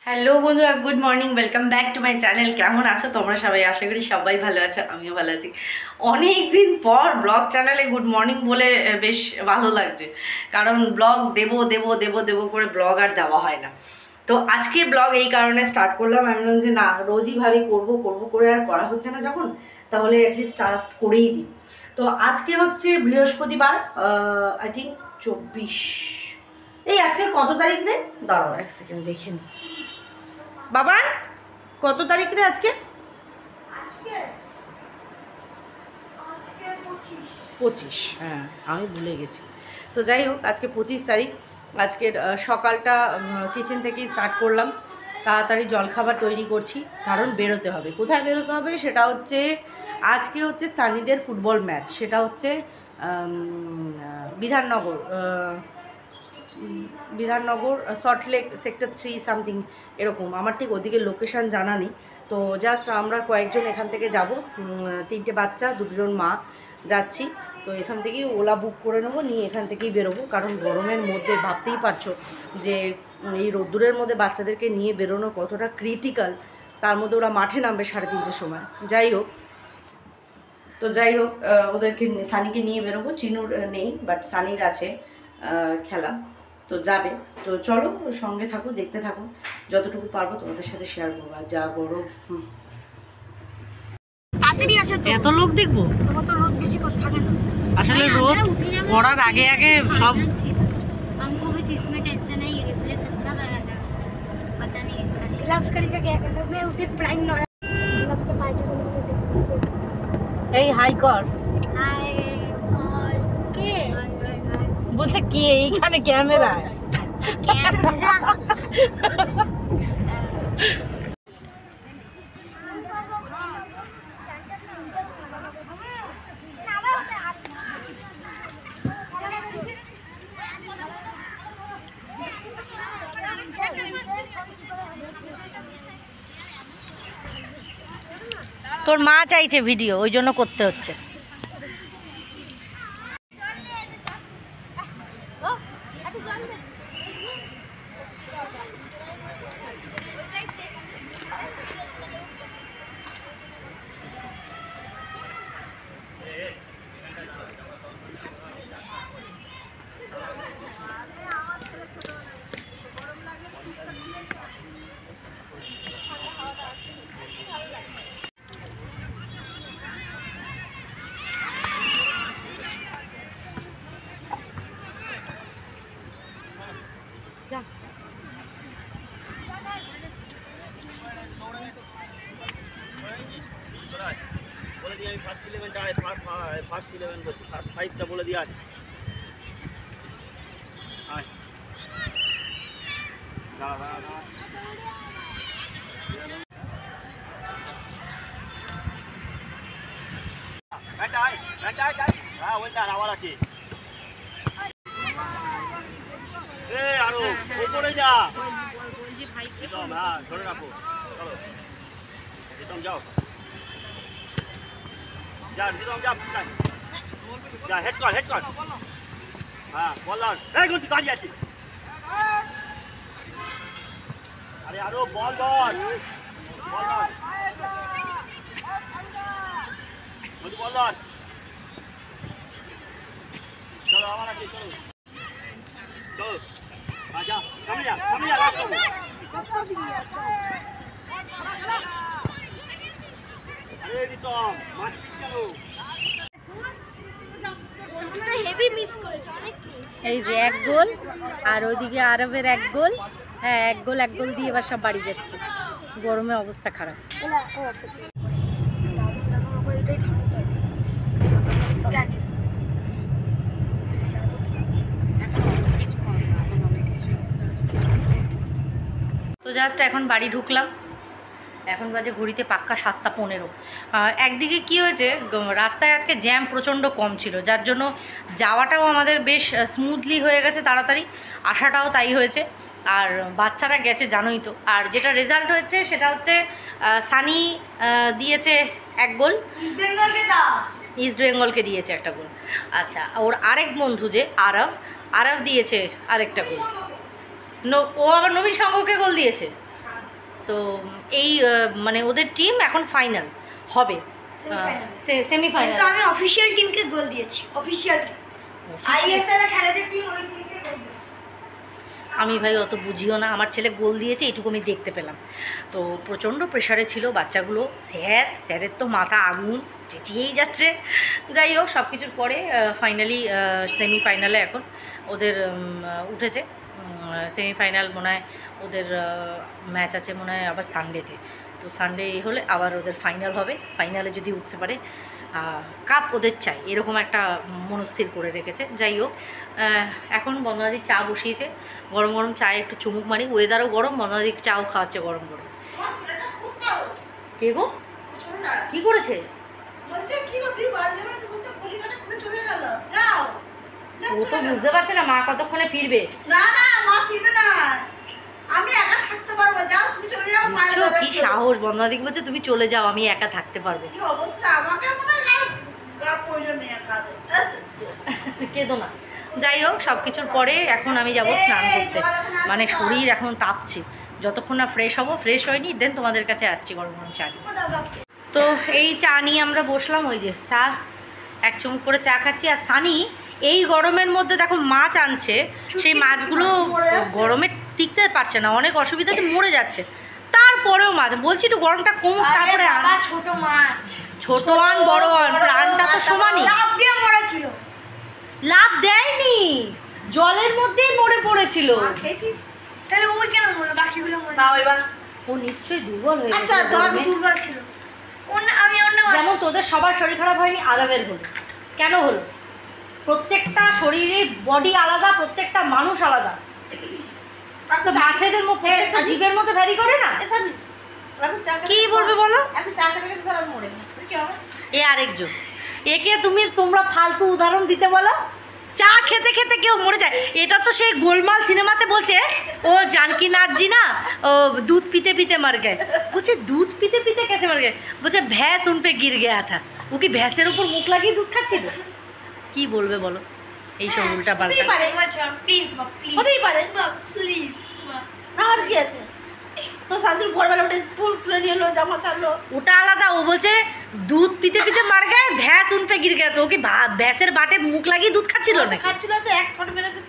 Hello বন্ধুরা, good morning, welcome back to my channel. কেমন আছো তোমরা সবাই? আশা করি সবাই ভালো আছো, আমিও ভালো আছি। অনেক দিন পর ব্লগ চ্যানেলে গুড মর্নিং বলে বেশ ভালো লাগছে, কারণ ব্লগ দেবো দেবো দেবো দেবো করে ব্লগ আর দেওয়া হয় না। তো আজকে ব্লগ এই কারণে স্টার্ট করলাম, আমি বললাম যে না, রোজই ভাবি করবো করবো করে আর করা হচ্ছে না যখন, তাহলে অ্যাটলিস্ট স্টার্ট করেই দিই। তো আজকে হচ্ছে বৃহস্পতিবার, আই থিঙ্ক 24। এই আজকে কত তারিখ রে? দাঁড়াও এক সেকেন্ড দেখে নিই। বাবার কত তারিখ রে আজকে? 25। হ্যাঁ, আমি ভুলে গেছি। তো যাই হোক, আজকে 25 তারিখ। আজকের সকালটা কিচেন থেকেই স্টার্ট করলাম। তাড়াতাড়ি জলখাবার তৈরি করছি, কারণ বেরোতে হবে। কোথায় বেরোতে হবে সেটা হচ্ছে, আজকে হচ্ছে সানিদের ফুটবল ম্যাচ। সেটা হচ্ছে বিধাননগর, সল্টলেক সেক্টর 3 সামথিং এরকম। আমার ঠিক ওদিকে লোকেশান জানা নেই। তো জাস্ট আমরা কয়েকজন এখান থেকে যাব, 3টে বাচ্চা, 2জন মা যাচ্ছি। তো এখান থেকেই ওলা বুক করে নেবো, নিয়ে এখান থেকেই বেরোবো। কারণ গরমের মধ্যে ভাবতেই পারছো যে এই রোদ্দুরের মধ্যে বাচ্চাদেরকে নিয়ে বেরোনো কতটা ক্রিটিক্যাল। তার মধ্যে ওরা মাঠে নামবে 3:30-র সময়। যাই হোক, ওদেরকে, সানিকে নিয়ে বেরোবো। চিনুর নেই, বাট সানির আছে খেলা, তো যাবে। তো চলো সঙ্গে থাকো, দেখতে থাকো, যতটুকু পারবো তোমাদের সাথে শেয়ার করবো। আর যা গরম, তাড়াতাড়ি আসে তো, এত লোক দেখবো। অত রোদ বেশি করে থাকে না। আসলে রোদ পড়ার আগে আগে সব। हमको बस इसमें टेंशन है, ये रिफ्लेक्स अच्छा कर रहा था वैसे, पता नहीं ऐसा ग्लव्स करके क्या करना। मैं उसे प्राइम ना ग्लव्स के पार्टी को এই হাই কর। हाय और के বলছে কে এইখানে ক্যামেরা? कैमरा তোর মা চাইছে ভিডিও, ওই জন্য করতে হচ্ছে। बोले दिया फर्स्ट 11টা ফার্স্ট 11 বলছি, ফার্স্ট 5টা বলে দিয়া আছে। আয় দাঁড়া দাঁড়া হ্যাঁ ওইটা আবার আছে। এ আরো উপরে যা, বলছি ভাই হ্যাঁ ধরে রাখো, চলো একদম যাও, যা একদম যা, যা হেড কর, হ্যাঁ বলার এই গুড দাঁড়িয়ে আছে। আরে আরো বল চলো আমার আছে, চলো আচ্ছা সামনে যা আরে রিতম মারছিস কেন? তো হেভি মিস করেছে, অনেক মিস। এই যে 1 গোল, আর ওইদিকে আরবের 1 গোল। হ্যাঁ, 1 গোল দিয়ে এবার সব বাড়ি যাচ্ছে। গরমে অবস্থা খারাপ। এলা ও আচ্ছা, দাদু ওকে এটাই খাওয়াতে হবে জানি। তো জাস্ট এখন বাড়ি ঢুকলাম। এখন বাজে ঘড়িতে পাক্কা 7:15। একদিকে কি হয়েছে, রাস্তায় আজকে জ্যাম প্রচণ্ড কম ছিল, যার জন্য যাওয়াটাও আমাদের বেশ স্মুথলি হয়ে গেছে, তাড়াতাড়ি আসাটাও তাই হয়েছে। আর বাচ্চারা গেছে জানোই তো। আর যেটা রেজাল্ট হয়েছে সেটা হচ্ছে সানি দিয়েছে 1 গোল, ইস্ট বেঙ্গলকে দিয়েছে 1টা গোল। আচ্ছা, ওর আরেক বন্ধু যে আরব দিয়েছে আরেকটা গোল। ও আবার নবীন সংঘকে গোল দিয়েছে। তো এই মানে ওদের টিম এখন ফাইনাল হবে, সেমিফাইনাল। তো আমি অফিশিয়াল টিমকে গোল দিয়েছি, অফিশিয়াল টিম আইএসএল এর খেলা যে টিম ওই টিমকে গোল দিয়েছি। আমি ভাই অত বুঝিও না, আমার ছেলে গোল দিয়েছে এইটুকু আমি দেখতে পেলাম। তো প্রচণ্ড প্রেশারে ছিল বাচ্চাগুলো, স্যারের তো মাথা আগুন, চেঁচিয়েই যাচ্ছে। যাই হোক সব কিছুর পরে ফাইনালি সেমিফাইনালে এখন ওদের উঠেছে। সেমিফাইনাল মনে হয় ওদের ম্যাচ আছে মনে হয় আবার সানডেতে। তো সানডে হলে আবার ওদের ফাইনাল হবে, ফাইনালে যদি উঠতে পারে কাপ ওদের চাই, এরকম একটা মনস্থির করে রেখেছে। যাই হোক এখন বন্দনাদি চা বসিয়েছে, গরম গরম চায়ে একটু চুমুক মারি, ওয়েদারও গরম, বন্দনাদি চাও খাওয়াচ্ছে গরম গরম। কে গো কি করেছে? ও তো বুঝতে পারছে না মা কতক্ষণে ফিরবে। কি সাহস, বন্দনাদি বলছে তুমি চলে যাও, আমি একা থাকতে পারবো। কেঁদো না। যাই হোক সব কিছুর পরে এখন আমি যাব স্নান করতে, মানে শরীর এখন তাপছে, যতক্ষণ না ফ্রেশ হবো, ফ্রেশ হয়নি দেন তোমাদের কাছে আসছি গরম গরম চা নিয়ে। তো এই চা নিয়ে আমরা বসলাম, ওই যে চা এক চুমুক করে চা খাচ্ছি। আর সানি এই গরমের মধ্যে দেখো মাছ আনছে, সেই মাছগুলো গরমে টিকতে পারছে না, অনেক অসুবিধাতে মরে যাচ্ছে, তারপরেও মাছ বলছি একটু গরমটা কমুক তারপরে। ছোট মাছ, ছোট আন বড় আন, প্রাণটা তো সমানই। লাফ দিয়ে মরেছিল। লাভ দেয়নি, জলের মধ্যেই মরে পড়েছিল। তাহলে ওই কেন মরলো, বাকিগুলো মরলো? তাও এবার ও নিশ্চয়ই দুর্বল হয়ে গেছে। দুর্বল ছিল। আমি অন্য যেমন তোদের সবার শরীর খারাপ হয়নি, আলামের হলো। কেন হলো? প্রত্যেকটা শরীরের বডি আলাদা, প্রত্যেকটা মানুষ আলাদা। মাছেদের মধ্যে জীবের মধ্যে ভ্যারি করে না। কি বলবে বলো? এ আরেকজন, একে তোমরা ফালতু উদাহরণ দিতে বলো। চা খেতে খেতে কেউ মরে যায়, এটা তো সেই গোলমাল সিনেমাতে বলছে ও জানকি নাথজি না, ও দুধ পিতে পিতে মার গায়ে। বলছে দুধ পিতে পিতে कैसे मर गए? বলছে ভ্যাস উন পে গির গয়া থা। ও কি ভ্যাসের উপর মুখ লাগিয়ে দুধ খাচ্ছিল? কি বলবে বলো এইসব উল্টা পাল্টা? প্লিজ মা, প্লিজ হতেই পারে। প্লিজ মা। আর কি আছে, তো শাশুড়ি ভোরবেলা উঠে ফুল তুলে নিয়ে এলো, জামা ছাড়লো, ওটা আলাদা। ও বলছে দুধ পিতে পিতে মার গায়ে ভ্যাস উন পে গির গয়া। তো ও কি ভ্যাসের বাটে মুখ লাগিয়ে দুধ খাচ্ছিল না? খাচ্ছিল তো 1 শট মেরেছে।